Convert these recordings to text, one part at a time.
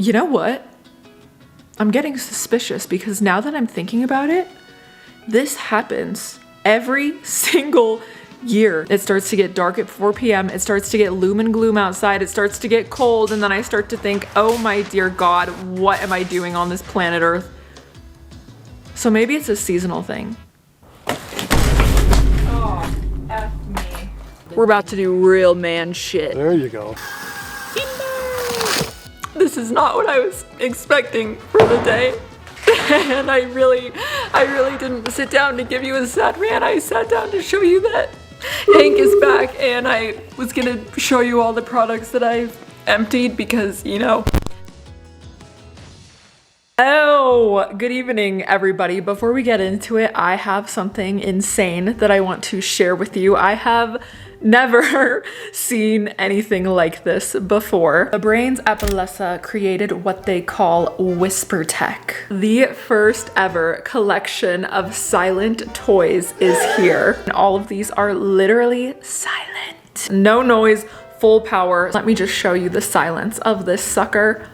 You know what? I'm getting suspicious because now that I'm thinking about it, this happens every single year. It starts to get dark at 4 p.m. It starts to get loom and gloom outside. It starts to get cold. And then I start to think, oh my dear God, what am I doing on this planet Earth? So maybe it's a seasonal thing. Oh, F me. We're about to do real man shit. There you go. This is not what I was expecting for the day. And I really didn't sit down to give you a sad rant. I sat down to show you that Hank is back, and I was gonna show you all the products that I've emptied because, you know. Oh, good evening, everybody. Before we get into it, I have something insane that I want to share with you. I have never seen anything like this before. The brains at Bellesa created what they call Whisper Tech. The first ever collection of silent toys is here. And all of these are literally silent. No noise, full power. Let me just show you the silence of this sucker.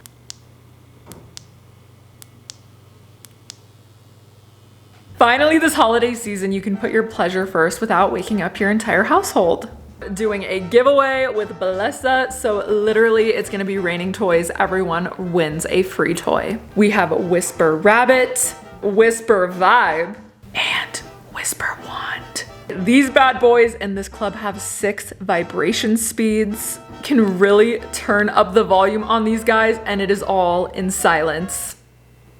Finally, this holiday season, you can put your pleasure first without waking up your entire household. Doing a giveaway with Bellesa, so literally it's gonna be raining toys. Everyone wins a free toy. We have Whisper Rabbit, Whisper Vibe, and Whisper Wand. These bad boys in this club have 6 vibration speeds. Can really turn up the volume on these guys, and it is all in silence.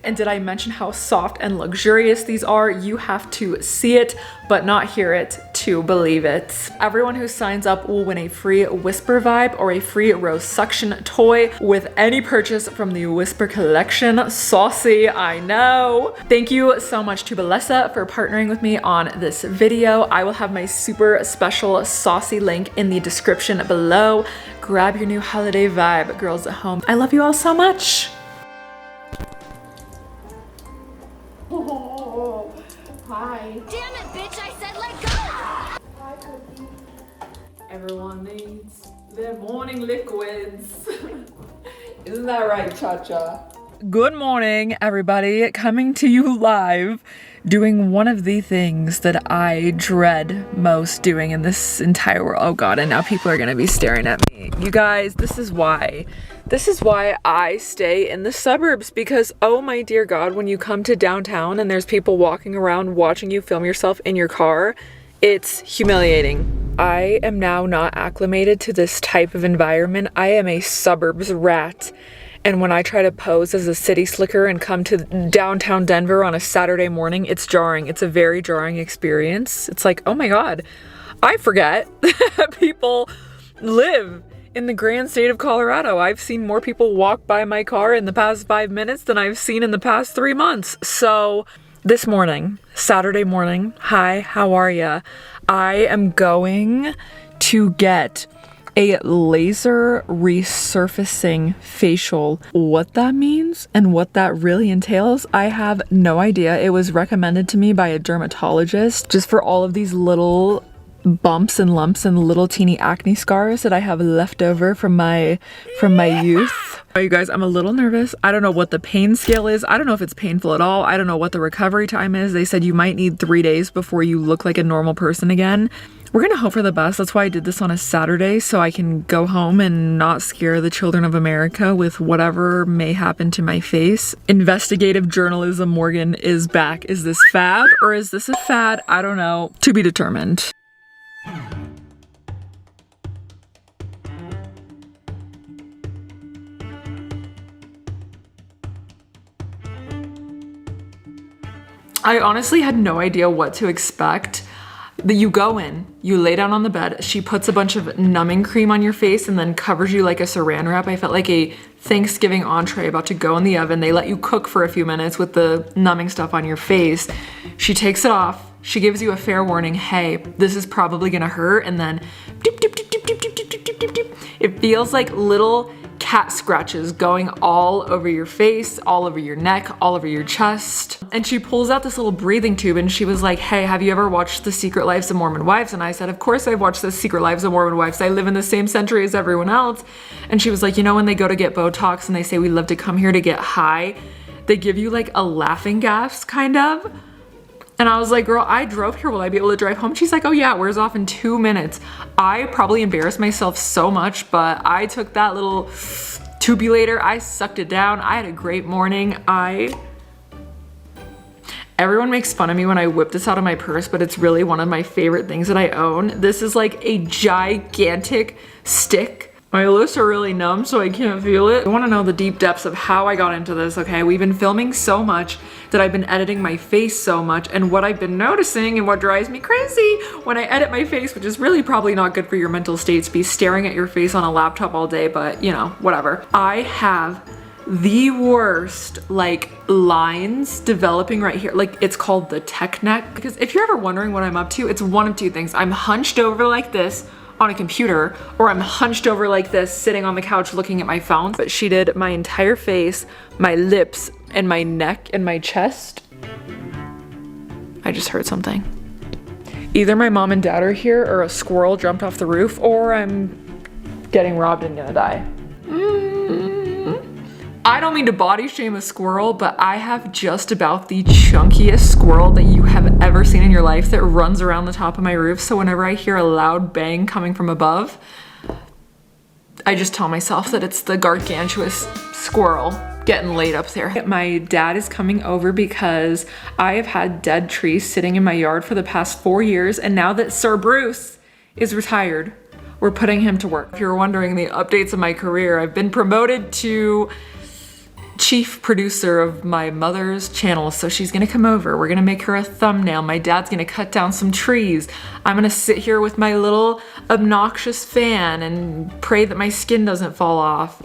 And did I mention how soft and luxurious these are? You have to see it, but not hear it to believe it. Everyone who signs up will win a free Whisper Vibe or a free Rose Suction toy with any purchase from the Whisper collection. Saucy, I know. Thank you so much to Bellesa for partnering with me on this video. I will have my super special saucy link in the description below. Grab your new holiday vibe, girls at home. I love you all so much. Oh, hi. Damn it, bitch, I said let go! Hi, Cookie. Everyone needs their morning liquids. Isn't that right, Cha-Cha? Good morning, everybody. Coming to you live, doing one of the things that I dread most doing in this entire world. Oh God, and now people are gonna be staring at me. You guys, this is why I stay in the suburbs, because oh my dear God, when you come to downtown and there's people walking around watching you film yourself in your car, it's humiliating. I am now not acclimated to this type of environment. I am a suburbs rat. And when I try to pose as a city slicker and come to downtown Denver on a Saturday morning, it's jarring. It's a very jarring experience. It's like, oh my God, I forget that people live in the grand state of Colorado. I've seen more people walk by my car in the past 5 minutes than I've seen in the past 3 months. So this morning, Saturday morning, hi, how are ya? I am going to get a laser resurfacing facial. What that means and what that really entails, I have no idea. It was recommended to me by a dermatologist just for all of these little bumps and lumps and little teeny acne scars that I have left over from my youth. Oh, you guys, I'm a little nervous. I don't know what the pain scale is. I don't know if it's painful at all. I don't know what the recovery time is. They said you might need 3 days before you look like a normal person again. We're gonna hope for the best. That's why I did this on a Saturday, so I can go home and not scare the children of America with whatever may happen to my face. Investigative journalism Morgan is back. Is this fab or is this a fad? I don't know. To be determined. I honestly had no idea what to expect. You go in, you lay down on the bed, she puts a bunch of numbing cream on your face and then covers you like a saran wrap. I felt like a Thanksgiving entree about to go in the oven. They let you cook for a few minutes with the numbing stuff on your face. She takes it off. She gives you a fair warning, hey, this is probably gonna hurt, and then doop, doop, doop, doop, doop, doop, doop, doop, doop. It feels like little cat scratches going all over your face, all over your neck, all over your chest. And she pulls out this little breathing tube and she was like, hey, have you ever watched The Secret Lives of Mormon Wives? And I said, of course I've watched The Secret Lives of Mormon Wives. I live in the same century as everyone else. And she was like, you know, when they go to get Botox and they say we love to come here to get high, they give you like a laughing gas kind of. And I was like, girl, I drove here. Will I be able to drive home? She's like, oh yeah, it wears off in 2 minutes. I probably embarrassed myself so much, but I took that little tubulator, I sucked it down. I had a great morning. Everyone makes fun of me when I whip this out of my purse, but it's really one of my favorite things that I own. This is like a gigantic stick. My lips are really numb, so I can't feel it. I want to know the deep depths of how I got into this, okay? We've been filming so much that I've been editing my face so much, and what I've been noticing and what drives me crazy when I edit my face, which is really probably not good for your mental state to be staring at your face on a laptop all day, but you know, whatever. I have the worst like lines developing right here. Like it's called the tech neck, because if you're ever wondering what I'm up to, it's one of two things. I'm hunched over like this on a computer, or I'm hunched over like this sitting on the couch looking at my phone. But she did my entire face, my lips, and my neck and my chest. I just heard something. Either my mom and dad are here, or a squirrel jumped off the roof, or I'm getting robbed and gonna die. I don't mean to body shame a squirrel, but I have just about the chunkiest squirrel that you have ever seen in your life that runs around the top of my roof. So whenever I hear a loud bang coming from above, I just tell myself that it's the gargantuous squirrel getting laid up there. My dad is coming over because I have had dead trees sitting in my yard for the past 4 years, and now that Sir Bruce is retired, we're putting him to work. If you're wondering the updates of my career, I've been promoted to chief producer of my mother's channel, so she's gonna come over. We're gonna make her a thumbnail. My dad's gonna cut down some trees. I'm gonna sit here with my little obnoxious fan and pray that my skin doesn't fall off.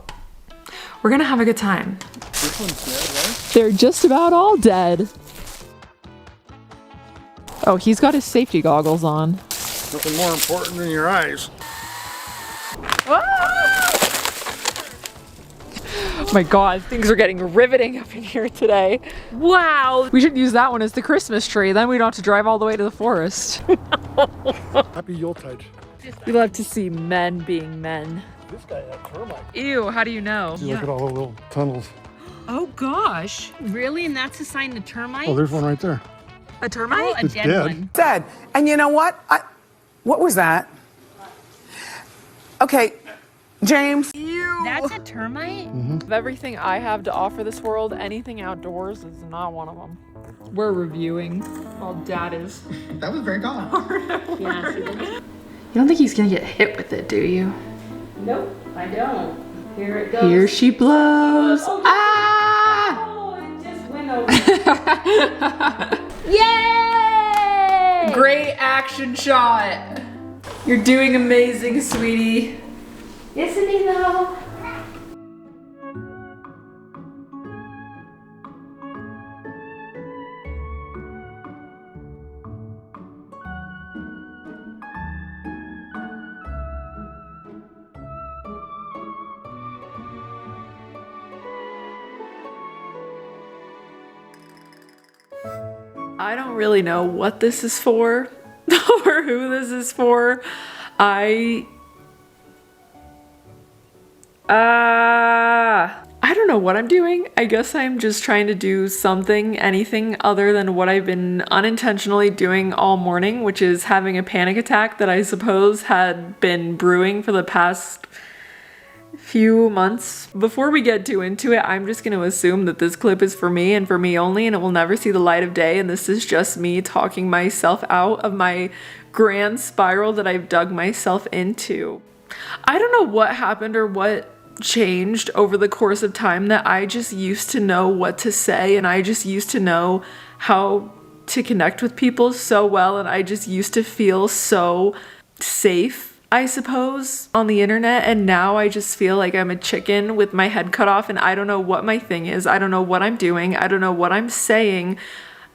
We're gonna have a good time. This one's dead, right? They're just about all dead. Oh, he's got his safety goggles on. Nothing more important than your eyes. Oh my god, things are getting riveting up in here today. Wow. We should use that one as the Christmas tree. Then we don't have to drive all the way to the forest. Happy Yuletide. We love to see men being men. This guy had termite. Ew, how do you know? See, look at all the little tunnels. Oh gosh. Really? And that's a sign of termite? Oh, there's one right there. A termite? Oh, a It's dead, dead. one. Dead. And you know what? What was that? Okay, James. Ew. That's a termite? Of everything I have to offer this world, anything outdoors is not one of them. We're reviewing while Dad is. That was very calm. Yeah. You don't think he's gonna get hit with it, do you? Nope, I don't. Here it goes. Here she blows. Oh, Ah! Oh, it just went over. Yay! Great action shot. You're doing amazing, sweetie. Isn't he though? I don't really know what this is for or who this is for. I don't know what I'm doing. I guess I'm just trying to do something, anything other than what I've been unintentionally doing all morning, which is having a panic attack that I suppose had been brewing for the past few months. Before we get too into it, I'm just going to assume that this clip is for me and for me only, and it will never see the light of day, and this is just me talking myself out of my grand spiral that I've dug myself into. I don't know what happened or what changed over the course of time that I just used to know what to say, and I just used to know how to connect with people so well, and I just used to feel so safe, I suppose, on the internet. And now I just feel like I'm a chicken with my head cut off, and I don't know what my thing is. I don't know what I'm doing. I don't know what I'm saying.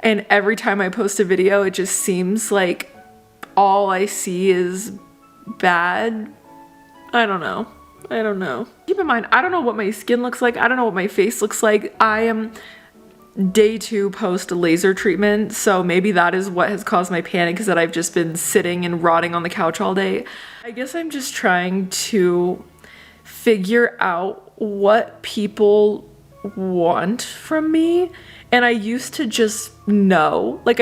And every time I post a video, it just seems like all I see is bad. I don't know. I don't know. Keep in mind, I don't know what my skin looks like. I don't know what my face looks like. I am day 2 post laser treatment, so maybe that is what has caused my panic, is that I've just been sitting and rotting on the couch all day. I guess I'm just trying to figure out what people want from me. And I used to just know, like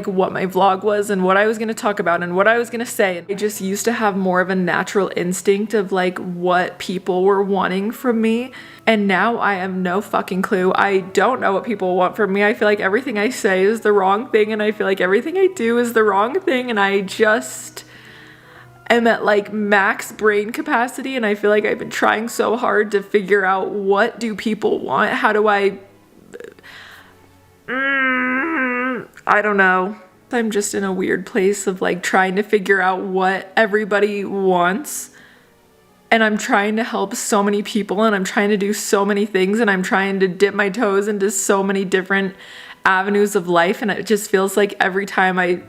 what my vlog was and what I was gonna talk about and what I was gonna say. I just used to have more of a natural instinct of like what people were wanting from me. And now I have no fucking clue. I don't know what people want from me. I feel like everything I say is the wrong thing, and I feel like everything I do is the wrong thing, and I just am at like max brain capacity, and I feel like I've been trying so hard to figure out what do people want? How do I don't know. I'm just in a weird place of like trying to figure out what everybody wants. And I'm trying to help so many people, and I'm trying to do so many things, and I'm trying to dip my toes into so many different avenues of life. And it just feels like every time I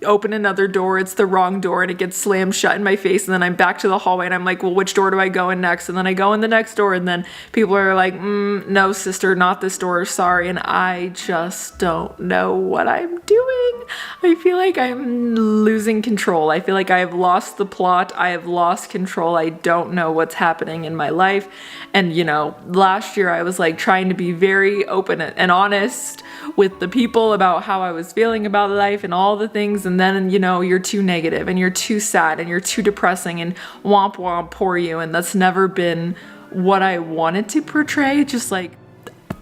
open another door, it's the wrong door, and it gets slammed shut in my face, and then I'm back to the hallway, and I'm like, well, which door do I go in next? And then I go in the next door, and then people are like, no sister, not this door, sorry. And I just don't know what I'm doing. I feel like I'm losing control. I feel like I have lost the plot. I have lost control. I don't know what's happening in my life. And you know, last year I was like trying to be very open and honest with the people about how I was feeling about life and all the things, and then, you know, you're too negative and you're too sad and you're too depressing and womp womp poor you, and that's never been what I wanted to portray. Just like,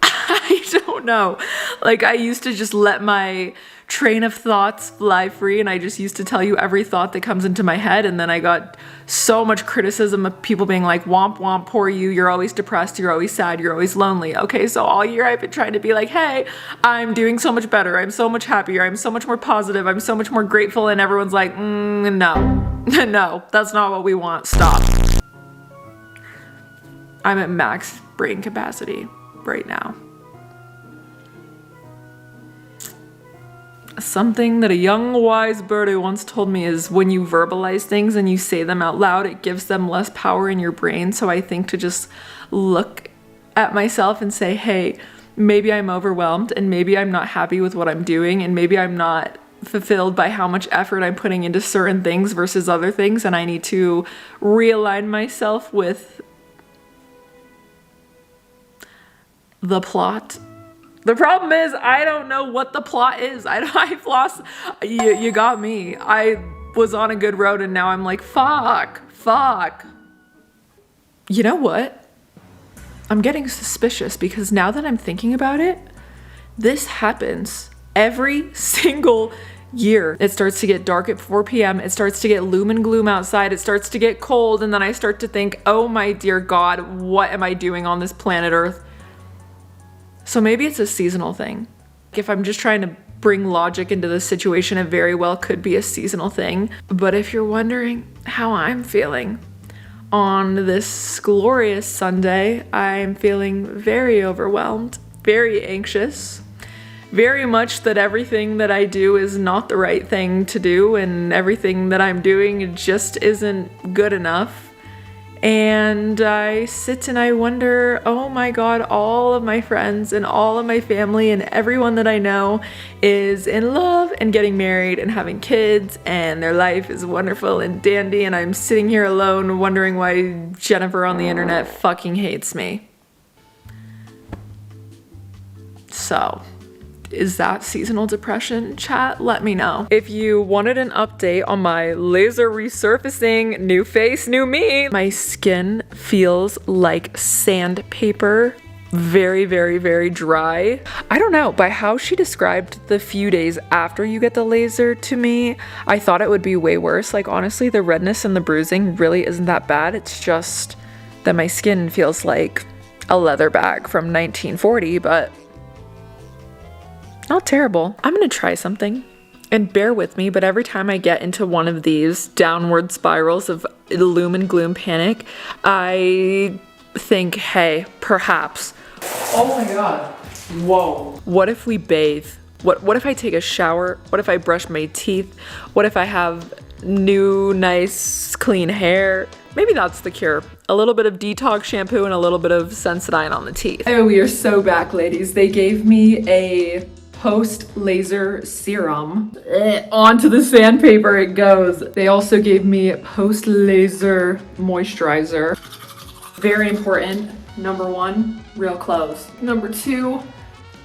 I don't know, like I used to just let my train of thoughts fly free, and I just used to tell you every thought that comes into my head, and then I got so much criticism of people being like, womp womp poor you, you're always depressed, you're always sad, you're always lonely. Okay, so all year I've been trying to be like, hey, I'm doing so much better, I'm so much happier, I'm so much more positive, I'm so much more grateful, and everyone's like, no, no, that's not what we want, stop. I'm at max brain capacity right now. Something that a young wise birdie once told me is when you verbalize things and you say them out loud, it gives them less power in your brain. So I think to just look at myself and say, hey, maybe I'm overwhelmed, and maybe I'm not happy with what I'm doing, and maybe I'm not fulfilled by how much effort I'm putting into certain things versus other things, and I need to realign myself with the plot. The problem is I don't know what the plot is. I've lost, you got me. I was on a good road, and now I'm like, fuck. You know what? I'm getting suspicious, because now that I'm thinking about it, this happens every single year. It starts to get dark at 4 p.m. It starts to get loom and gloom outside. It starts to get cold, and then I start to think, oh my dear God, what am I doing on this planet Earth? So maybe it's a seasonal thing. If I'm just trying to bring logic into the situation, it very well could be a seasonal thing. But if you're wondering how I'm feeling on this glorious Sunday, I'm feeling very overwhelmed, very anxious, very much that everything that I do is not the right thing to do, and everything that I'm doing just isn't good enough. And I sit and I wonder, oh my God, all of my friends and all of my family and everyone that I know is in love and getting married and having kids, and their life is wonderful and dandy, and I'm sitting here alone wondering why Jennifer on the internet fucking hates me. So, is that seasonal depression? Chat, let me know. If you wanted an update on my laser resurfacing, new face, new me, my skin feels like sandpaper. Very, very, very dry. I don't know, by how she described the few days after you get the laser to me, I thought it would be way worse. Like honestly, the redness and the bruising really isn't that bad. It's just that my skin feels like a leather bag from 1940, but not terrible. I'm gonna try something, and bear with me, but every time I get into one of these downward spirals of gloom and gloom panic, I think, hey, perhaps. Oh my God, whoa. What if we bathe? What if I take a shower? What if I brush my teeth? What if I have new, nice, clean hair? Maybe that's the cure. A little bit of detox shampoo and a little bit of Sensodyne on the teeth. Oh, we are so back, ladies. They gave me a post-laser serum. Onto the sandpaper it goes. They also gave me post-laser moisturizer. Very important. Number 1, real clothes. Number 2,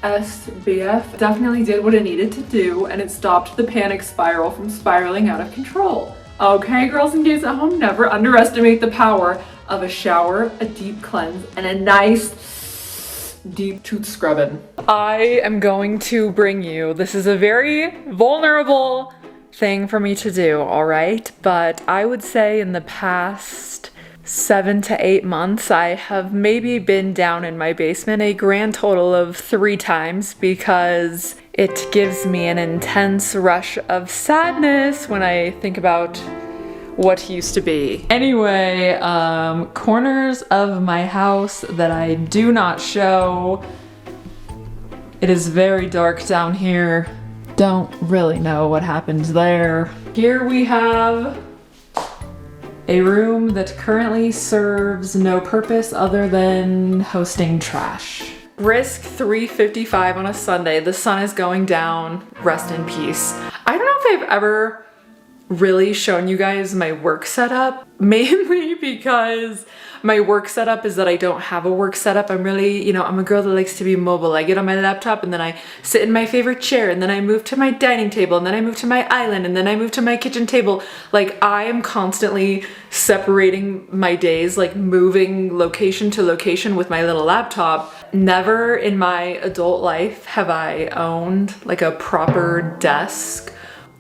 SBF. Definitely did what it needed to do, and it stopped the panic spiral from spiraling out of control. Okay, girls and gays at home, never underestimate the power of a shower, a deep cleanse, and a nice deep tooth scrubbing. I am going to bring you, this is a very vulnerable thing for me to do, all right? But I would say in the past 7 to 8 months, I have maybe been down in my basement a grand total of 3 times because it gives me an intense rush of sadness when I think about what used to be. Anyway, corners of my house that I do not show. It is very dark down here. Don't really know what happened there. Here we have a room that currently serves no purpose other than hosting trash. Brisk 3:55 on a Sunday. The sun is going down. Rest in peace. I don't know if I've ever really shown you guys my work setup, mainly because my work setup is that I don't have a work setup. I'm really, I'm a girl that likes to be mobile. I get on my laptop and then I sit in my favorite chair and then I move to my dining table and then I move to my island and then I move to my kitchen table. Like, I am constantly separating my days, like moving location to location with my little laptop. Never in my adult life have I owned like a proper desk.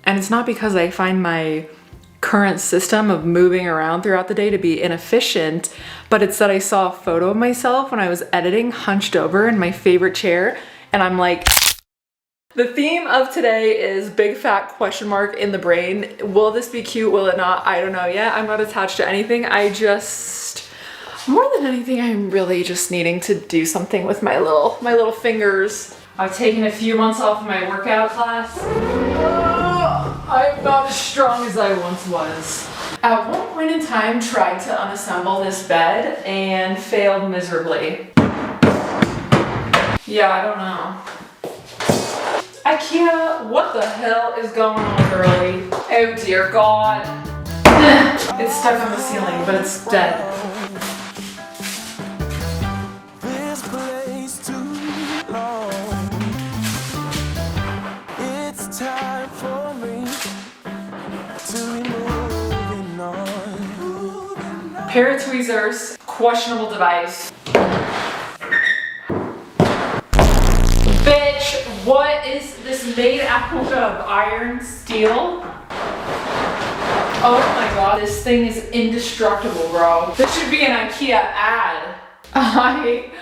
And it's not because I find my current system of moving around throughout the day to be inefficient, but it's that I saw a photo of myself when I was editing hunched over in my favorite chair, and I'm like, the theme of today is big fat question mark in the brain. Will this be cute? Will it not? I don't know yet. I'm not attached to anything. More than anything, I'm really just needing to do something with my little fingers. I've taken a few months off of my workout class. I'm not as strong as I once was. At one point in time, tried to unassemble this bed and failed miserably. Yeah, I don't know. IKEA, what the hell is going on, girlie? Oh dear God. It's stuck on the ceiling, but it's dead. Time for me to be moving on. Pair of tweezers, questionable device. Bitch, what is this made out of? Iron, steel? Oh my God, this thing is indestructible, bro. This should be an IKEA ad. I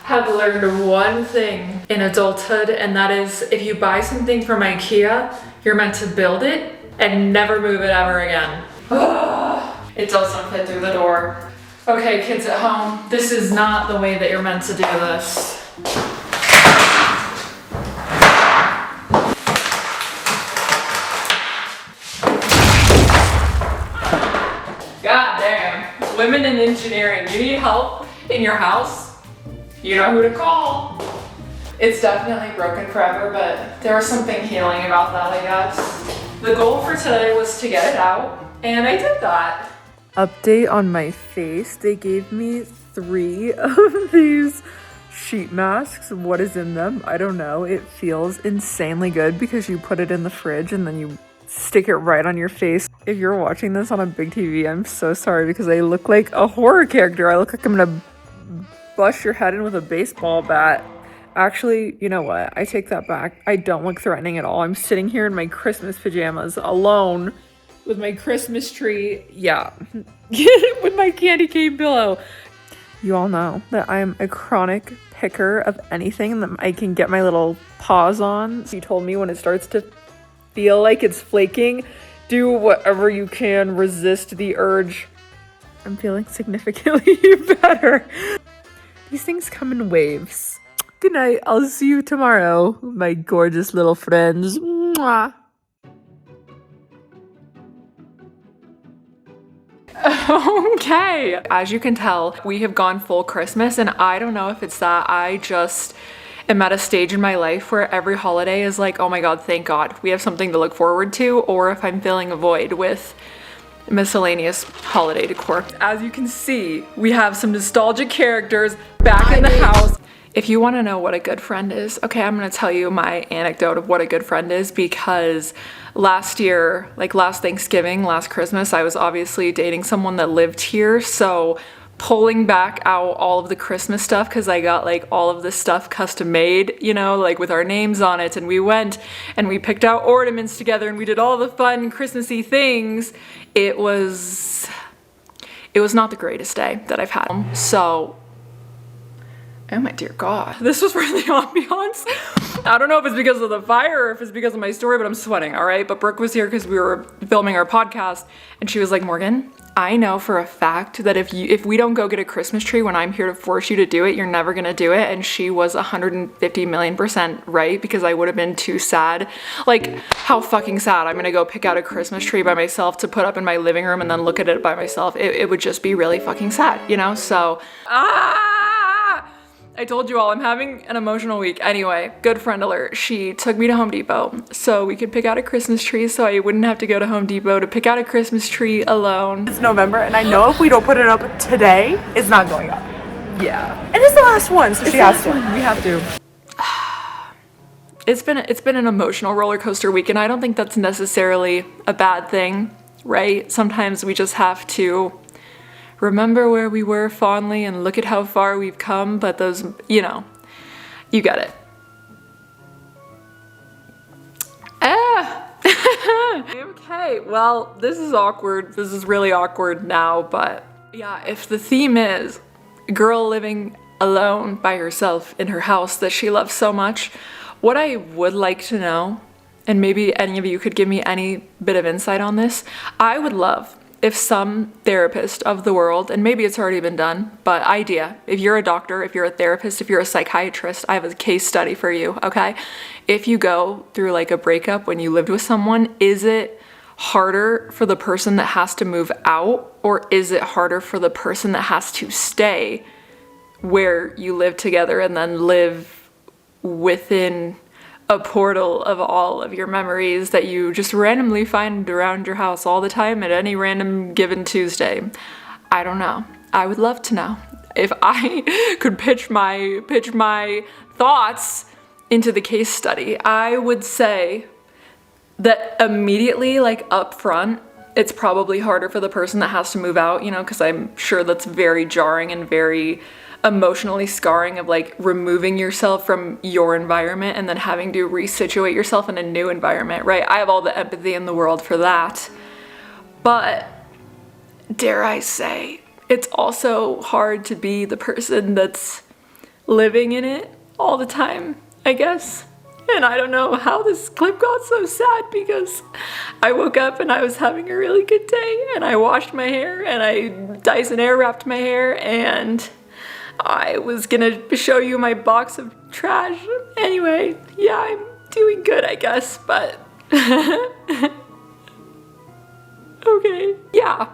have learned one thing in adulthood, and that is if you buy something from IKEA, you're meant to build it and never move it ever again. It doesn't fit through the door. Okay, kids at home, this is not the way that you're meant to do this. God damn. Women in engineering, you need help in your house? You know who to call. It's definitely broken forever, but there was something healing about that, I guess. The goal for today was to get it out, and I did that. Update on my face. They gave me 3 of these sheet masks. What is in them? I don't know. It feels insanely good because you put it in the fridge and then you stick it right on your face. If you're watching this on a big TV, I'm so sorry because I look like a horror character. I look like I'm gonna bust your head in with a baseball bat. Actually, you know what? I take that back. I don't look threatening at all. I'm sitting here in my Christmas pajamas alone with my Christmas tree. Yeah. With my candy cane pillow. You all know that I am a chronic picker of anything that I can get my little paws on. She told me when it starts to feel like it's flaking, do whatever you can, resist the urge. I'm feeling significantly better. These things come in waves. Good night. I'll see you tomorrow, my gorgeous little friends. Mwah. Okay. As you can tell, we have gone full Christmas, and I don't know if it's that I just am at a stage in my life where every holiday is like, oh my god, thank God, we have something to look forward to, or if I'm filling a void with miscellaneous holiday decor. As you can see, we have some nostalgic characters back in the house. If you want to know what a good friend is, okay, I'm going to tell you my anecdote of what a good friend is, because last year, like last Thanksgiving, last Christmas, I was obviously dating someone that lived here, so pulling back out all of the Christmas stuff, because I got like all of this stuff custom made, you know, like with our names on it, and we went and we picked out ornaments together and we did all the fun Christmassy things. It was not the greatest day that I've had. So, oh my dear God, this was really ambiance. I don't know if it's because of the fire or if it's because of my story, but I'm sweating, all right? But Brooke was here because we were filming our podcast, and she was like, Morgan, I know for a fact that if we don't go get a Christmas tree when I'm here to force you to do it, you're never gonna do it. And she was 150,000,000% right, because I would have been too sad. Like, how fucking sad. I'm gonna go pick out a Christmas tree by myself to put up in my living room and then look at it by myself. It would just be really fucking sad, you know? So, I told you all, I'm having an emotional week. Anyway, good friend alert. She took me to Home Depot so we could pick out a Christmas tree, so I wouldn't have to go to Home Depot to pick out a Christmas tree alone. It's November, and I know if we don't put it up today, it's not going up. Yeah. And it's the last one, so she has to. We have to. It's been an emotional roller coaster week, and I don't think that's necessarily a bad thing, right? Sometimes we just have to remember where we were fondly and look at how far we've come, but those, you know, you get it. Okay, well, this is awkward. This is really awkward now, but yeah, if the theme is a girl living alone by herself in her house that she loves so much, what I would like to know, and maybe any of you could give me any bit of insight on this, I would love if some therapist of the world, and maybe it's already been done, but idea, if you're a doctor, if you're a therapist, if you're a psychiatrist, I have a case study for you, okay? If you go through like a breakup when you lived with someone, is it harder for the person that has to move out, or is it harder for the person that has to stay where you live together and then live within a portal of all of your memories that you just randomly find around your house all the time at any random given Tuesday? I don't know. I would love to know. If I could pitch my thoughts into the case study, I would say that immediately, like up front, it's probably harder for the person that has to move out, you know, because I'm sure that's very jarring and very emotionally scarring, of like removing yourself from your environment and then having to resituate yourself in a new environment, right? I have all the empathy in the world for that. But dare I say, it's also hard to be the person that's living in it all the time, I guess. And I don't know how this clip got so sad, because I woke up and I was having a really good day, and I washed my hair and I Dyson air wrapped my hair, and I was gonna show you my box of trash. Anyway, yeah, I'm doing good, I guess, but okay, yeah,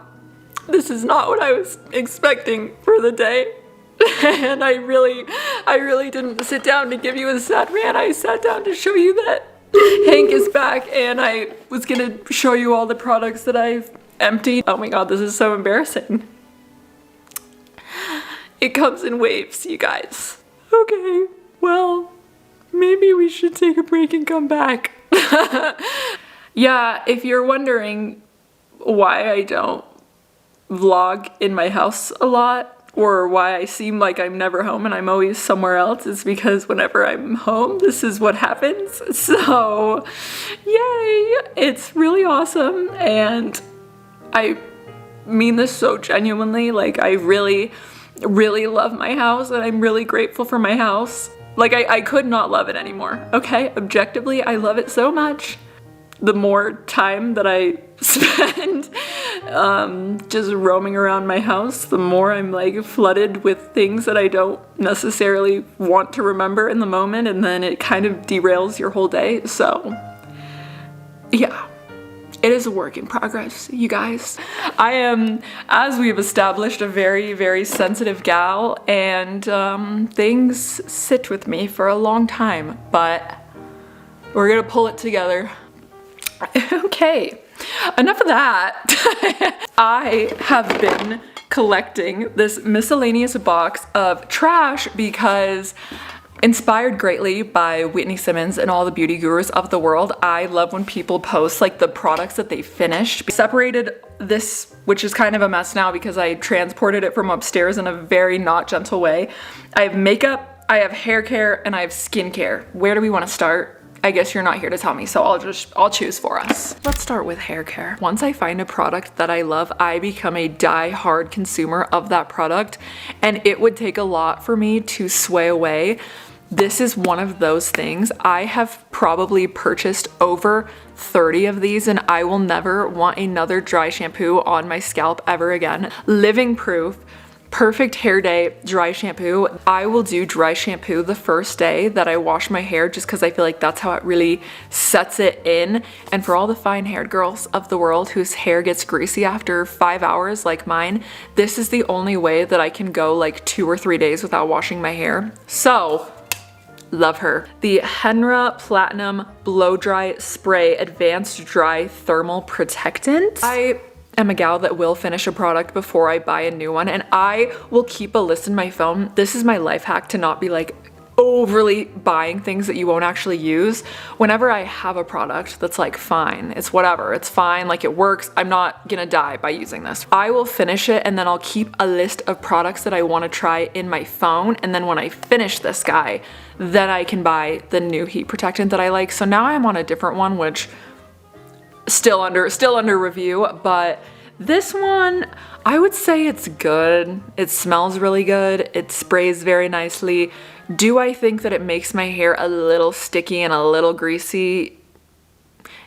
this is not what I was expecting for the day. And I really didn't sit down to give you a sad rant. I sat down to show you that Hank is back, and I was gonna show you all the products that I've emptied. Oh my god, this is so embarrassing. It comes in waves, you guys. Okay, well, maybe we should take a break and come back. Yeah, if you're wondering why I don't vlog in my house a lot, or why I seem like I'm never home and I'm always somewhere else, it's because whenever I'm home, this is what happens. So, yay! It's really awesome, and I mean this so genuinely. Like, I really love my house, and I'm really grateful for my house. Like, I could not love it anymore, okay? Objectively, I love it so much. The more time that I spend just roaming around my house, the more I'm like flooded with things that I don't necessarily want to remember in the moment, and then it kind of derails your whole day. So yeah, it is a work in progress, you guys. I am, as we've established, a very, very sensitive gal, and things sit with me for a long time, but we're gonna pull it together. Okay, enough of that. I have been collecting this miscellaneous box of trash because, inspired greatly by Whitney Simmons and all the beauty gurus of the world, I love when people post like the products that they finished. Separated this, which is kind of a mess now because I transported it from upstairs in a very not gentle way. I have makeup, I have hair care, and I have skincare. Where do we want to start? I guess you're not here to tell me, so I'll choose for us. Let's start with hair care. Once I find a product that I love, I become a die-hard consumer of that product, and it would take a lot for me to sway away. This is one of those things. I have probably purchased over 30 of these, and I will never want another dry shampoo on my scalp ever again. Living proof. Perfect Hair Day dry shampoo. I will do dry shampoo the first day that I wash my hair just because I feel like that's how it really sets it in. And for all the fine-haired girls of the world whose hair gets greasy after 5 hours like mine, this is the only way that I can go like 2 or 3 days without washing my hair. So, love her. The Henra Platinum Blow Dry Spray Advanced Dry Thermal Protectant. I am a gal that will finish a product before I buy a new one, and I will keep a list in my phone. This is my life hack to not be like overly buying things that you won't actually use. Whenever I have a product that's like fine, it's whatever, it's fine, like it works, I'm not gonna die by using this, I will finish it and then I'll keep a list of products that I want to try in my phone, and then when I finish this guy, then I can buy the new heat protectant that I like. So now I'm on a different one, which still under review, but this one, I would say it's good. It smells really good. It sprays very nicely. Do I think that it makes my hair a little sticky and a little greasy?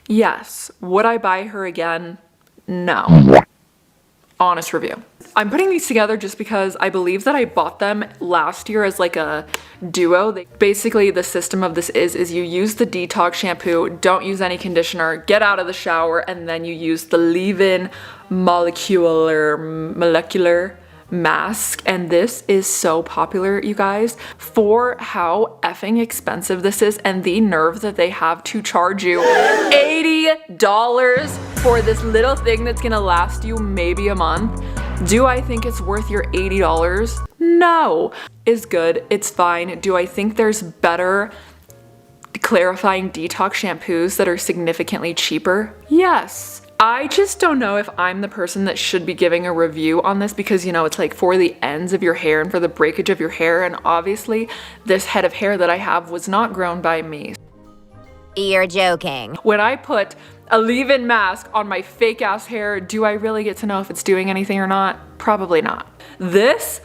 Yes. Would I buy her again? No. Honest review. I'm putting these together just because I believe that I bought them last year as like a duo. Basically, the system of this is you use the detox shampoo, don't use any conditioner, get out of the shower, and then you use the leave-in molecular mask. And this is so popular, you guys, for how effing expensive this is and the nerve that they have to charge you $80 for this little thing that's gonna last you maybe a month. Do I think it's worth your $80? No. It's good, it's fine. Do I think there's better clarifying detox shampoos that are significantly cheaper? Yes. I just don't know if I'm the person that should be giving a review on this because, you know, it's like for the ends of your hair and for the breakage of your hair, and obviously this head of hair that I have was not grown by me. You're joking. When I put a leave-in mask on my fake ass hair, do I really get to know if it's doing anything or not? Probably not. This,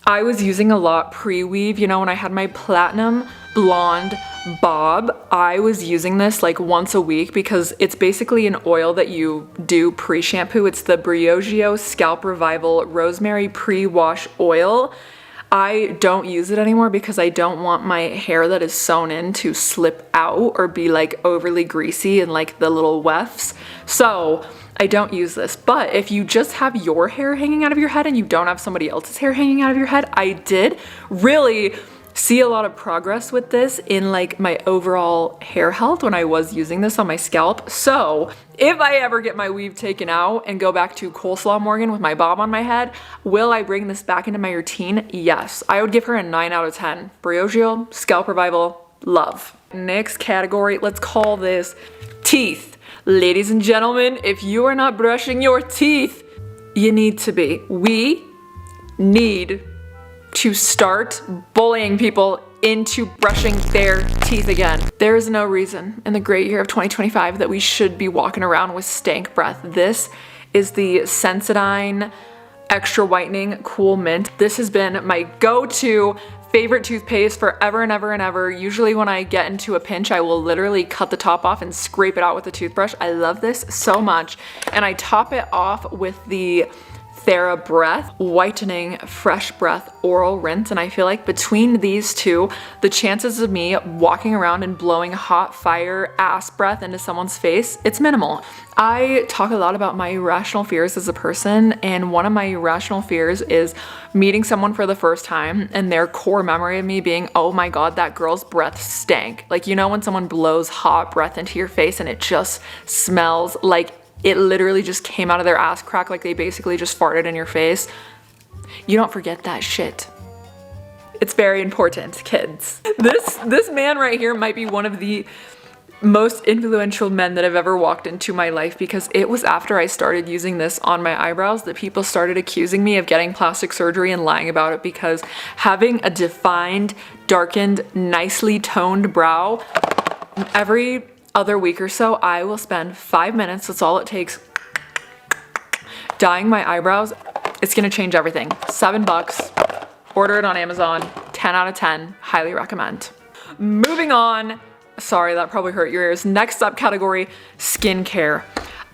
I was using a lot pre-weave. You know, when I had my platinum blonde bob, I was using this like once a week because it's basically an oil that you do pre-shampoo. It's the Briogeo Scalp Revival Rosemary Pre-Wash Oil. I don't use it anymore because I don't want my hair that is sewn in to slip out or be like overly greasy and like the little wefts. So I don't use this. But if you just have your hair hanging out of your head and you don't have somebody else's hair hanging out of your head, I did really see a lot of progress with this in like my overall hair health when I was using this on my scalp. So if I ever get my weave taken out and go back to Coleslaw Morgan with my bob on my head, will I bring this back into my routine? Yes. I would give her a 9 out of 10. Briogeo Scalp Revival, love. Next category, let's call this teeth. Ladies and gentlemen, if you are not brushing your teeth, you need to be. We need to start bullying people into brushing their teeth again. There is no reason in the great year of 2025 that we should be walking around with stank breath. This is the Sensodyne Extra Whitening Cool Mint. This has been my go-to favorite toothpaste forever and ever and ever. Usually when I get into a pinch, I will literally cut the top off and scrape it out with a toothbrush. I love this so much. And I top it off with the TheraBreath Whitening Fresh Breath Oral Rinse, and I feel like between these two, the chances of me walking around and blowing hot fire ass breath into someone's face, it's minimal. I talk a lot about my irrational fears as a person, and one of my irrational fears is meeting someone for the first time and their core memory of me being, oh my god, that girl's breath stank. Like, you know when someone blows hot breath into your face and it just smells like it literally just came out of their ass crack, like they basically just farted in your face? You don't forget that shit. It's very important, kids. This man right here might be one of the most influential men that I've ever walked into my life, because it was after I started using this on my eyebrows that people started accusing me of getting plastic surgery and lying about it, because having a defined, darkened, nicely toned brow, every other week or so I will spend 5 minutes, that's all it takes, dyeing my eyebrows. It's gonna change everything. $7, order it on Amazon, 10 out of 10, highly recommend. Moving on. Sorry, that probably hurt your ears. Next up category, skincare.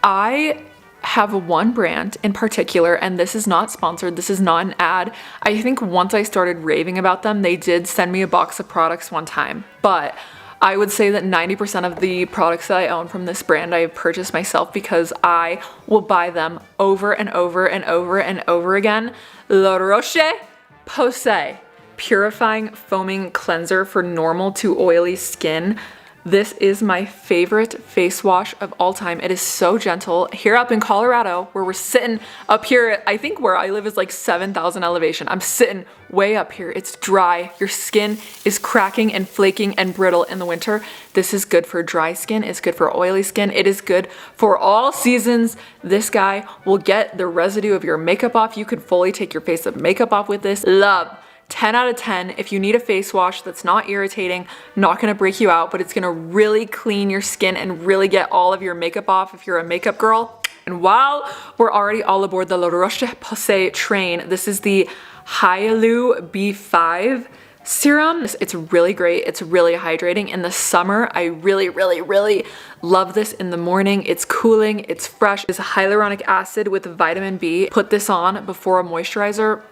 I have one brand in particular, and this is not sponsored, this is not an ad. I think once I started raving about them, they did send me a box of products one time, but I would say that 90% of the products that I own from this brand I have purchased myself because I will buy them over and over and over and over again. La Roche-Posay Purifying Foaming Cleanser for normal to oily skin. This is my favorite face wash of all time. It is so gentle. Here up in Colorado, where we're sitting up here, I think where I live is like 7,000 elevation. I'm sitting way up here. It's dry. Your skin is cracking and flaking and brittle in the winter. This is good for dry skin. It's good for oily skin. It is good for all seasons. This guy will get the residue of your makeup off. You could fully take your face of makeup off with this. Love. 10 out of 10. If you need a face wash that's not irritating, not gonna break you out, but it's gonna really clean your skin and really get all of your makeup off if you're a makeup girl. And while we're already all aboard the La Roche-Posay train, this is the Hyalu B5 serum. It's really great. It's really hydrating. In the summer, I really love this in the morning. It's cooling, it's fresh. It's hyaluronic acid with vitamin B. Put this on before a moisturizer.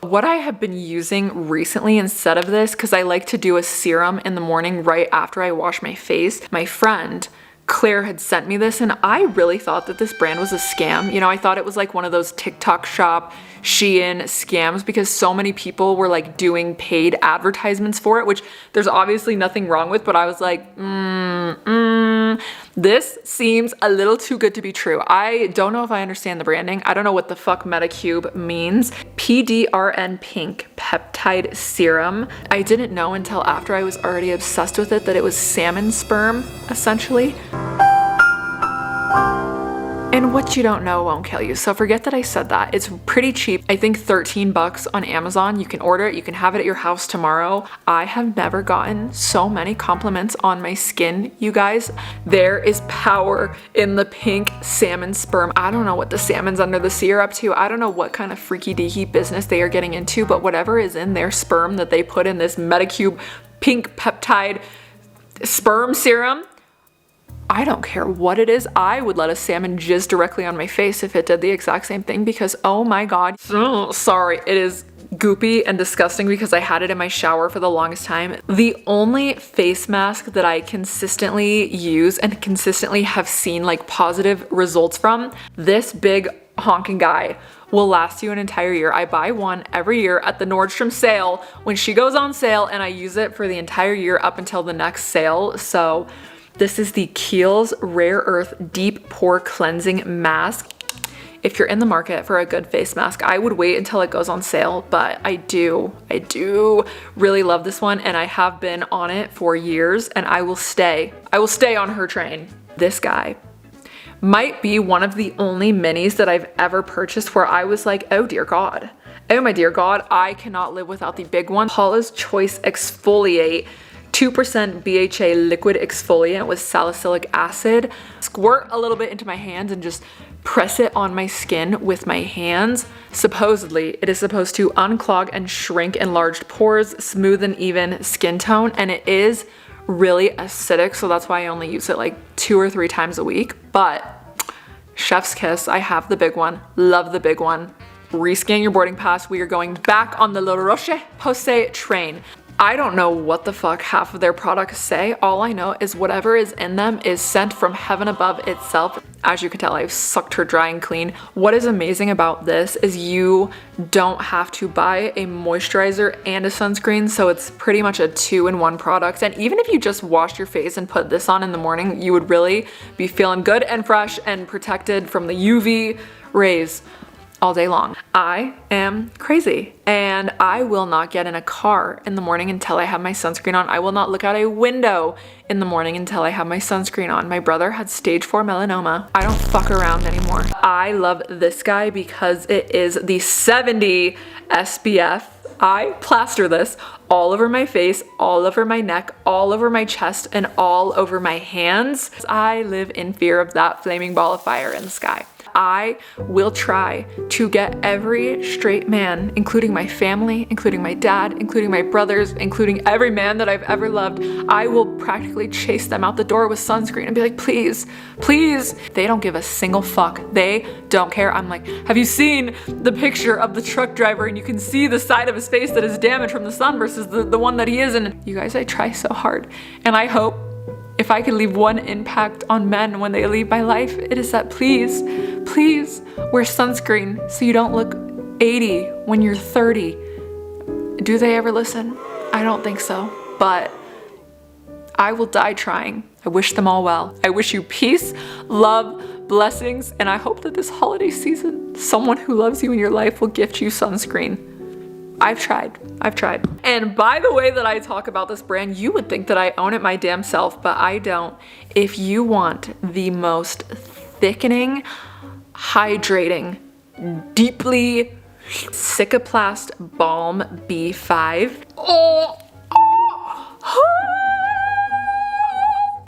What I have been using recently instead of this, because I like to do a serum in the morning right after I wash my face, my friend Claire had sent me this, and I really thought that this brand was a scam. You know, I thought it was like one of those TikTok shop Shein scams, because so many people were like doing paid advertisements for it, which there's obviously nothing wrong with, but I was like, this seems a little too good to be true. I don't know if I understand the branding. I don't know what the fuck Metacube means. PDRN Pink Peptide Serum. I didn't know until after I was already obsessed with it that it was salmon sperm, essentially. And what you don't know won't kill you, so forget that I said that. It's pretty cheap. I think $13 on Amazon. You can order it, you can have it at your house tomorrow. I have never gotten so many compliments on my skin, you guys. There is power in the pink salmon sperm. I don't know what the salmons under the sea are up to. I don't know what kind of freaky deaky business they are getting into, but whatever is in their sperm that they put in this Metacube pink peptide sperm serum, I don't care what it is. I would let a salmon jizz directly on my face if it did the exact same thing, because oh my god. Sorry, it is goopy and disgusting because I had it in my shower for the longest time. The only face mask that I consistently use and consistently have seen like positive results from, this big honking guy will last you an entire year. I buy one every year at the Nordstrom sale when she goes on sale, and I use it for the entire year up until the next sale. So this is the Kiehl's Rare Earth Deep Pore Cleansing Mask. If you're in the market for a good face mask, I would wait until it goes on sale, but I do really love this one, and I have been on it for years, and I will stay on her train. This guy might be one of the only minis that I've ever purchased where I was like, oh dear God. Oh my dear God, I cannot live without the big one. Paula's Choice Exfoliate 2% BHA liquid exfoliant with salicylic acid. Squirt a little bit into my hands and just press it on my skin with my hands. Supposedly, it is supposed to unclog and shrink enlarged pores, smooth and even skin tone, and it is really acidic, so that's why I only use it like 2 or 3 times a week. But Chef's kiss. I have the big one. Love the big one. Rescan your boarding pass. We are going back on the Le Rocher Posay train. I don't know what the fuck half of their products say. All I know is whatever is in them is sent from heaven above itself. As you can tell, I've sucked her dry and clean. What is amazing about this is you don't have to buy a moisturizer and a sunscreen, so it's pretty much a 2-in-1 product. And even if you just wash your face and put this on in the morning, you would really be feeling good and fresh and protected from the UV rays all day long. I am crazy and I will not get in a car in the morning until I have my sunscreen on. I will not look out a window in the morning until I have my sunscreen on. My brother had stage 4 melanoma. I don't fuck around anymore. I love this guy because it is the 70 SPF. I plaster this all over my face, all over my neck, all over my chest, and all over my hands. I live in fear of that flaming ball of fire in the sky. I will try to get every straight man, including my family, including my dad, including my brothers, including every man that I've ever loved. I will practically chase them out the door with sunscreen and be like, please, please. They don't give a single fuck. They don't care. I'm like, have you seen the picture of the truck driver and you can see the side of his face that is damaged from the sun versus the one that he is in? You guys, I try so hard. And I hope if I could leave one impact on men when they leave my life, it is that please, please wear sunscreen so you don't look 80 when you're 30. Do they ever listen? I don't think so, but I will die trying. I wish them all well. I wish you peace, love, blessings, and I hope that this holiday season, someone who loves you in your life will gift you sunscreen. I've tried. And by the way that I talk about this brand, you would think that I own it my damn self, but I don't. If you want the most thickening, hydrating, deeply Cicaplast Balm B5.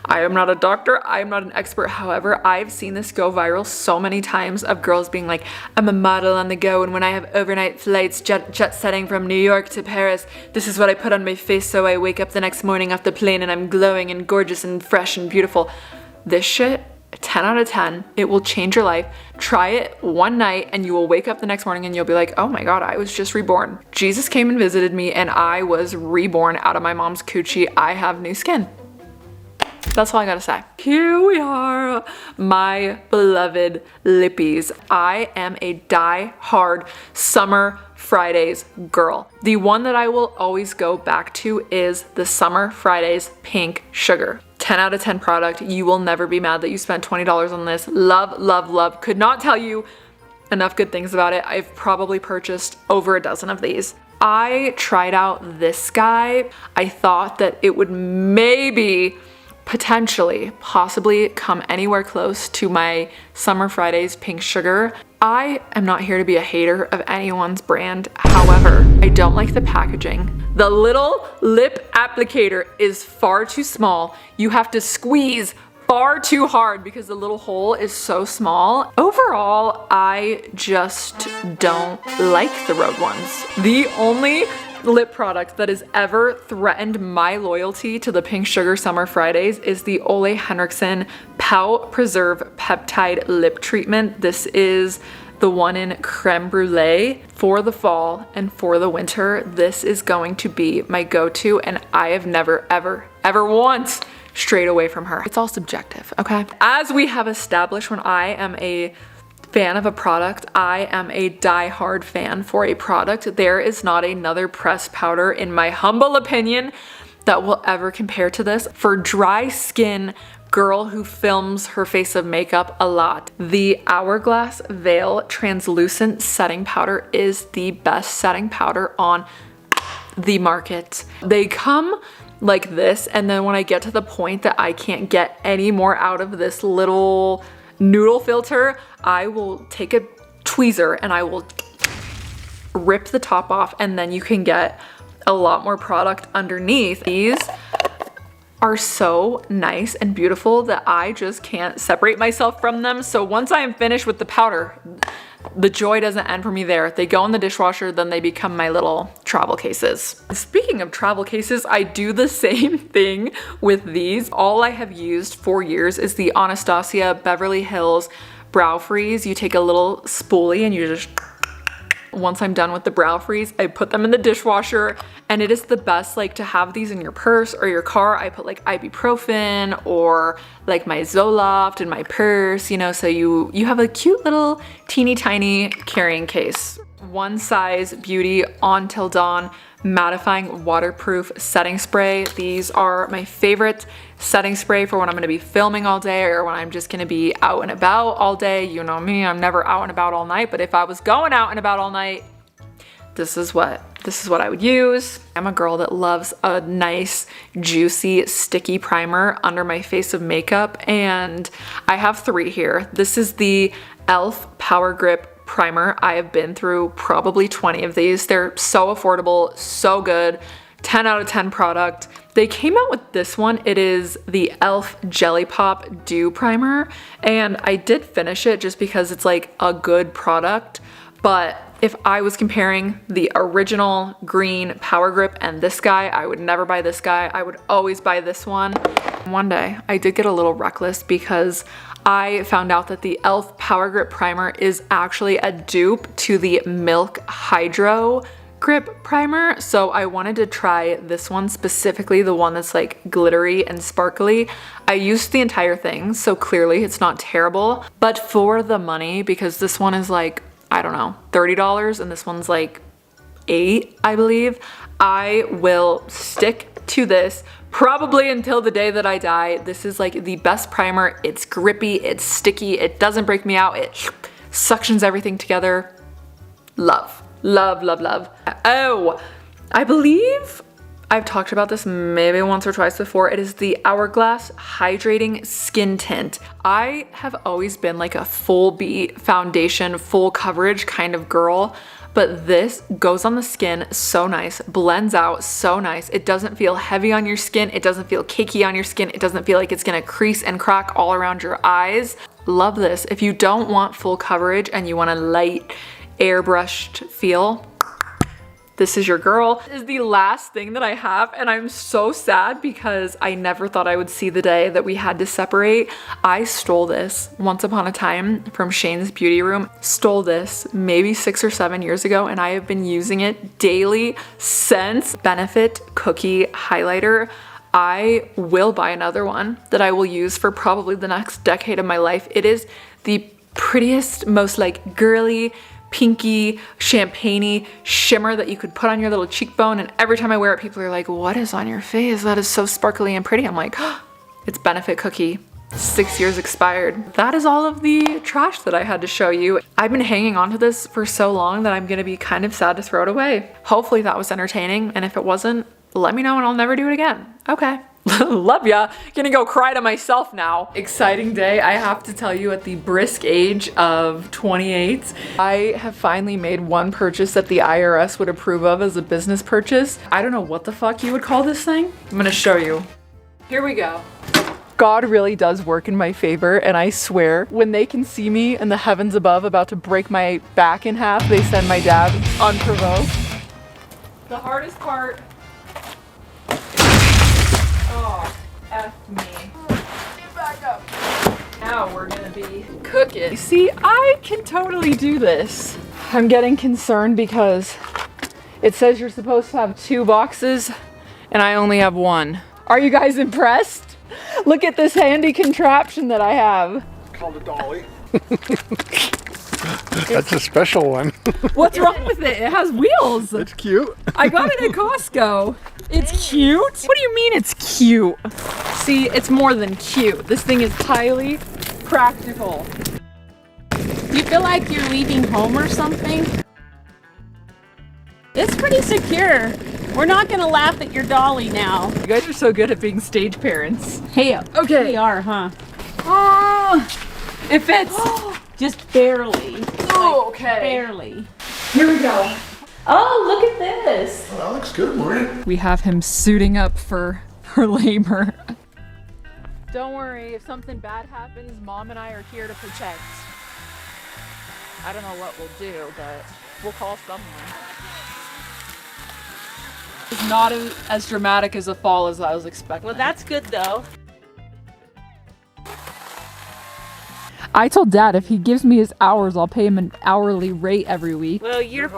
I am not a doctor, I am not an expert. However, I've seen this go viral so many times of girls being like, I'm a model on the go, and when I have overnight flights jet setting from New York to Paris, this is what I put on my face so I wake up the next morning off the plane and I'm glowing and gorgeous and fresh and beautiful. This shit, 10 out of 10, it will change your life. Try it one night and you will wake up the next morning and you'll be like, oh my God, I was just reborn. Jesus came and visited me and I was reborn out of my mom's coochie. I have new skin. That's all I gotta say. Here we are, my beloved lippies. I am a die-hard Summer Fridays girl. The one that I will always go back to is the Summer Fridays Pink Sugar. 10 out of 10 product. You will never be mad that you spent $20 on this. Love, love, love. Could not tell you enough good things about it. I've probably purchased over a dozen of these. I tried out this guy. I thought that it would maybe potentially, possibly come anywhere close to my Summer Fridays Pink Sugar. I am not here to be a hater of anyone's brand. However, I don't like the packaging. The little lip applicator is far too small. You have to squeeze far too hard because the little hole is so small. Overall, I just don't like the Rhode ones. The only lip product that has ever threatened my loyalty to the Pink Sugar Summer Fridays is the Ole Henriksen Pout Preserve Peptide Lip Treatment. This is the one in creme brulee for the fall and for the winter. This is going to be my go-to and I have never, ever once strayed away from her. It's all subjective, okay? As we have established, when I am a fan of a product, I am a die-hard fan for a product. There is not another pressed powder, in my humble opinion, that will ever compare to this. For dry skin girl who films her face of makeup a lot, the Hourglass Veil Translucent Setting Powder is the best setting powder on the market. They come like this, and then when I get to the point that I can't get any more out of this little noodle filter, I will take a tweezer and I will rip the top off, and then you can get a lot more product underneath. These are so nice and beautiful that I just can't separate myself from them. So once I am finished with the powder, the joy doesn't end for me there. They go in the dishwasher, then they become my little travel cases. Speaking of travel cases, I do the same thing with these. All I have used for years is the Anastasia Beverly Hills brow freeze, you take a little spoolie and you just, once I'm done with the brow freeze, I put them in the dishwasher, and it is the best like to have these in your purse or your car. I put like ibuprofen or like my Zoloft in my purse, you know, so you have a cute little teeny tiny carrying case. One Size Beauty On Till Dawn mattifying waterproof setting spray. These are my favorite setting spray for when I'm gonna be filming all day or when I'm just gonna be out and about all day. You know me, I'm never out and about all night, but if I was going out and about all night, this is what I would use. I'm a girl that loves a nice, juicy, sticky primer under my face of makeup, and I have 3 here. This is the e.l.f. Power Grip Primer. I have been through probably 20 of these. They're so affordable, so good. 10 out of 10 product. They came out with this one. It is the e.l.f. Jelly Pop Dew Primer, and I did finish it just because it's like a good product. But if I was comparing the original green Power Grip and this guy, I would never buy this guy. I would always buy this one. One day, I did get a little reckless because I found out that the e.l.f. Power Grip Primer is actually a dupe to the Milk Hydro Grip Primer. So I wanted to try this one specifically, the one that's like glittery and sparkly. I used the entire thing, so clearly it's not terrible. But for the money, because this one is like, I don't know, $30 and this one's like $8, I believe, I will stick to this probably until the day that I die. This is like the best primer. It's grippy, it's sticky, it doesn't break me out, it suctions everything together. Love, love, love, love. Oh, I believe I've talked about this maybe once or twice before. It is the Hourglass Hydrating Skin Tint. I have always been like a full beat foundation, full coverage kind of girl, but this goes on the skin so nice, blends out so nice. It doesn't feel heavy on your skin. It doesn't feel cakey on your skin. It doesn't feel like it's gonna crease and crack all around your eyes. Love this. If you don't want full coverage and you want a light airbrushed feel, this is your girl. This is the last thing that I have, and I'm so sad because I never thought I would see the day that we had to separate. I stole this once upon a time from Shane's Beauty Room. Stole this maybe 6 or 7 years ago, and I have been using it daily since. Benefit Cookie Highlighter. I will buy another one that I will use for probably the next decade of my life. It is the prettiest, most like girly, pinky, champagne-y shimmer that you could put on your little cheekbone, and every time I wear it, people are like, what is on your face? That is so sparkly and pretty. I'm like, oh, it's Benefit Cookie. 6 years expired. That is all of the trash that I had to show you. I've been hanging on to this for so long that I'm gonna be kind of sad to throw it away. Hopefully that was entertaining, and if it wasn't, let me know and I'll never do it again. Okay. Love ya. Gonna go cry to myself now. Exciting day, I have to tell you, at the brisk age of 28, I have finally made one purchase that the IRS would approve of as a business purchase. I don't know what the fuck you would call this thing. I'm gonna show you. Here we go. God really does work in my favor, and I swear, when they can see me in the heavens above about to break my back in half, they send my dad unprovoked. The hardest part. Oh, F me. Get back up. Now we're gonna be cooking. You see, I can totally do this. I'm getting concerned because it says you're supposed to have 2 boxes and I only have 1. Are you guys impressed? Look at this handy contraption that I have. It's called a dolly. That's a special one. What's wrong with it? It has wheels. It's cute. I got it at Costco. It's cute? What do you mean it's cute? See, it's more than cute. This thing is highly practical. You feel like you're leaving home or something? It's pretty secure. We're not gonna laugh at your dolly now. You guys are so good at being stage parents. Hey, Okay. we are, huh? Oh, it fits. Just barely. Oh, okay. Barely. Here we go. Oh, look at this. Well, that looks good, morning. We have him suiting up for labor. Don't worry, if something bad happens, Mom and I are here to protect. I don't know what we'll do, but we'll call someone. It's not as dramatic as a fall as I was expecting. Well, that's good though. I told Dad if he gives me his hours, I'll pay him an hourly rate every week. Well, you're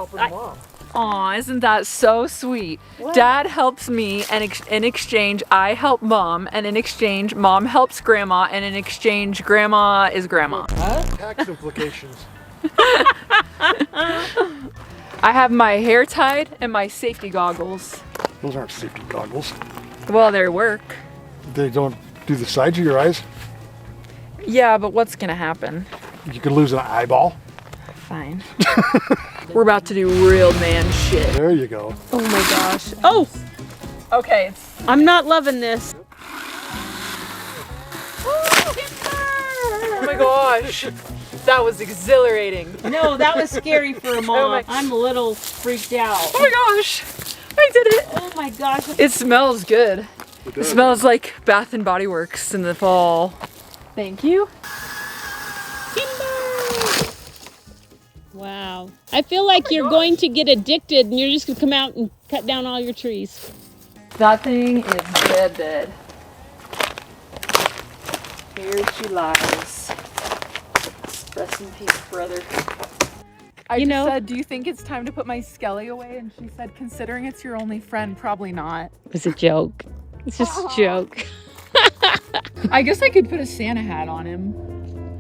Aw, isn't that so sweet? Dad helps me, and in exchange, I help Mom, and in exchange, Mom helps Grandma, and in exchange, Grandma is Grandma. Tax implications. I have my hair tied and my safety goggles. Those aren't safety goggles. Well, they work. They don't do the sides of your eyes. Yeah, but what's gonna happen? You could lose an eyeball. Fine. We're about to do real man shit. There you go. Oh my gosh. Oh, Okay, I'm not loving this. oh my gosh. That was exhilarating. No, that was scary for a mom. my- I'm a little freaked out. Oh my gosh. I did it. Oh my gosh. It smells good. It smells like Bath and Body Works in the fall. Thank you. Wow. I feel like you're going to get addicted and you're just going to come out and cut down all your trees. That thing is dead. Here she lies. Rest in peace, brother. I You just know- said, do you think it's time to put my Skelly away? And she said, considering it's your only friend, probably not. It was a joke. It's just a joke. I guess I could put a Santa hat on him.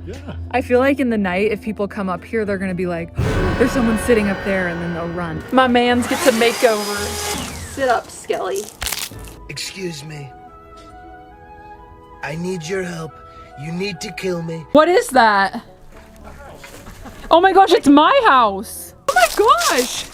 Yeah. I feel like in the night, if people come up here, they're gonna be like, there's someone sitting up there, and then they'll run. My man's gets a makeover. Sit up, Skelly. Excuse me. I need your help. You need to kill me. What is that? Oh my gosh, it's my house. Oh my gosh.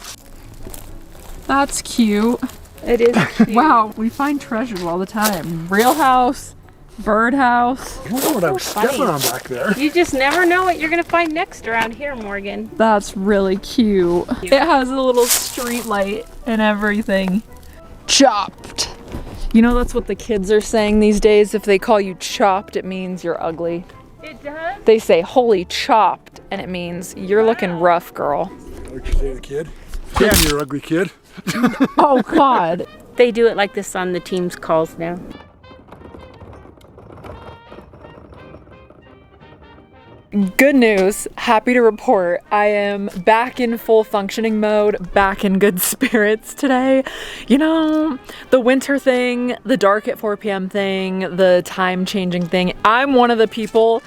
That's cute. It is cute. Wow, we find treasures all the time. Real house, bird house. I wonder what I was stepping on back there. You just never know what you're going to find next around here, Morgan. That's really cute. It has a little street light and everything. Chopped. You know, that's what the kids are saying these days. If they call you chopped, it means you're ugly. It does? They say, holy chopped, and it means you're looking rough, girl. What'd you say to the kid? Damn, you're ugly kid. Oh, God. They do it like this on the team's calls now. Good news, happy to report, I am back in full functioning mode, back in good spirits today. You know, the winter thing, the dark at 4 p.m. thing, the time changing thing, I'm one of the people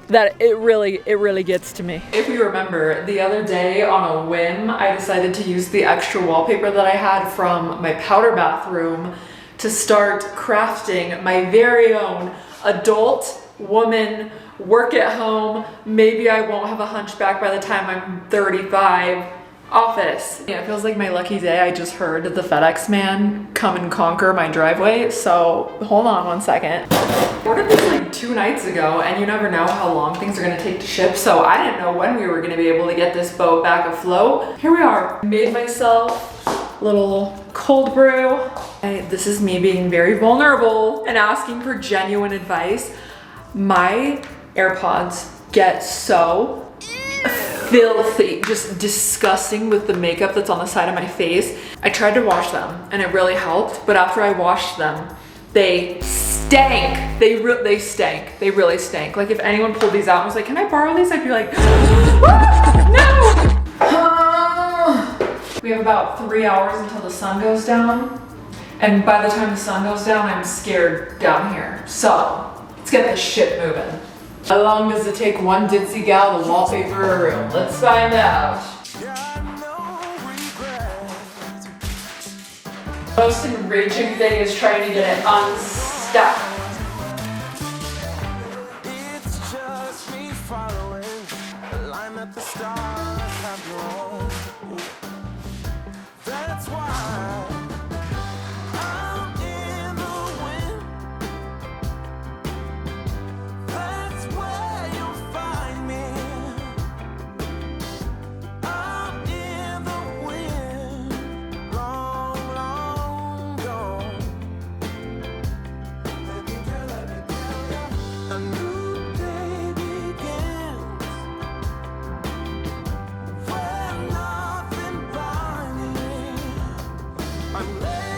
that it really gets to me. If you remember, the other day on a whim, I decided to use the extra wallpaper that I had from my powder bathroom to start crafting my very own adult woman work at home, maybe I won't have a hunchback by the time I'm 35 office. Yeah, it feels like my lucky day. I just heard the FedEx man come and conquer my driveway, so hold on one second. I ordered this like 2 nights ago, and you never know how long things are gonna take to ship, so I didn't know when we were gonna be able to get this boat back afloat. Here we are. Made myself a little cold brew. This is me being very vulnerable and asking for genuine advice. My AirPods get so filthy, just disgusting with the makeup that's on the side of my face. I tried to wash them and it really helped, but after I washed them, they stank. They stank. They really stank. Like if anyone pulled these out and was like, can I borrow these? I'd be like, no! We have about 3 hours until the sun goes down. And by the time the sun goes down, I'm scared down here. So let's get this shit moving. How long does it take one ditzy gal to wallpaper a room? Let's find out. Most enraging thing is trying to get it unstuck. It's just me following a line that the stars have drawn. That's why I'm in the wind. That's where you'll find me. I'm in the wind, long, long gone. Let me tell you, a new day begins where nothing binds me. I'm ready.